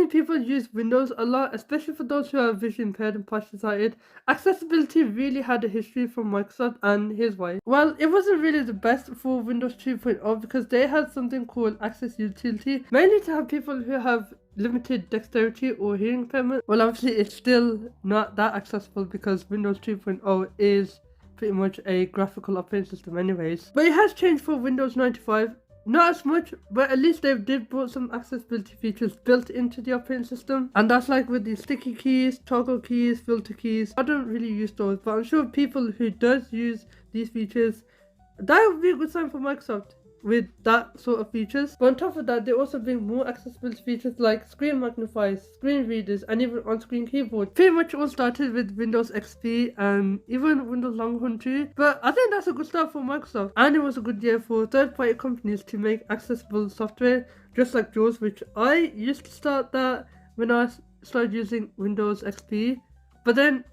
many people use Windows a lot, especially for those who are visually impaired and partially sighted. Accessibility really had a history from Microsoft, and here's why. Well, it wasn't really the best for Windows 2.0 because they had something called Access Utility, mainly to have people who have limited dexterity or hearing impairment. Well, obviously it's still not that accessible because Windows 2.0 is pretty much a graphical operating system anyways. But it has changed for Windows 95. Not as much, but at least they did put some accessibility features built into the operating system. And that's like with the sticky keys, toggle keys, filter keys. I don't really use those, but I'm sure people who does use these features, that would be a good sign for Microsoft with that sort of features. But on top of that, they also bring more accessibility features like screen magnifiers, screen readers, and even on-screen keyboard. Pretty much all started with Windows XP and even Windows Longhorn too. But I think that's a good start for Microsoft, and it was a good year for third-party companies to make accessible software, just like Jaws, which I used to start that when I started using Windows XP. But then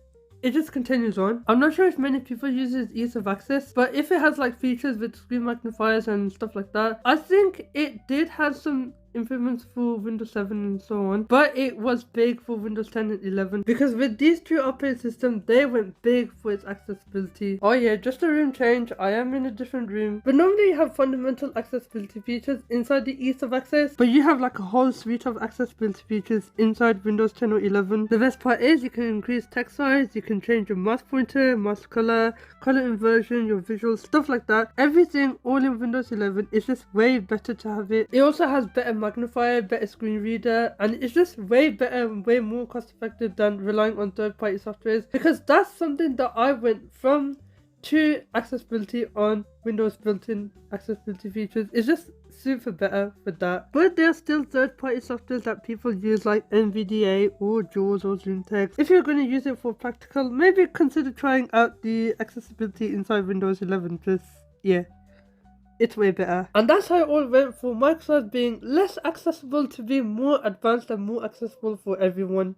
it just continues on. I'm not sure if many people use ease of access, but if it has like features with screen magnifiers and stuff like that, I think it did have some improvements for Windows 7 and so on, but it was big for Windows 10 and 11 because with these two operating systems, they went big for its accessibility. Oh yeah, just a room change. I am in a different room, but normally you have fundamental accessibility features inside the ease of access, but you have like a whole suite of accessibility features inside Windows 10 or 11. The best part is you can increase text size, you can change your mouse pointer, mouse color inversion, your visuals, stuff like that. Everything all in Windows 11 is just way better to have it. It also has better magnifier, better screen reader, and it's just way better and way more cost effective than relying on third-party softwares, because that's something that I went from to accessibility on Windows built-in accessibility features. It's just super better for that. But there's still third-party softwares that people use like NVDA or JAWS or ZoomText. If you're going to use it for practical, maybe consider trying out the accessibility inside Windows 11. Just yeah, it's way better. And that's how it all went, for Microsoft being less accessible to being more advanced and more accessible for everyone.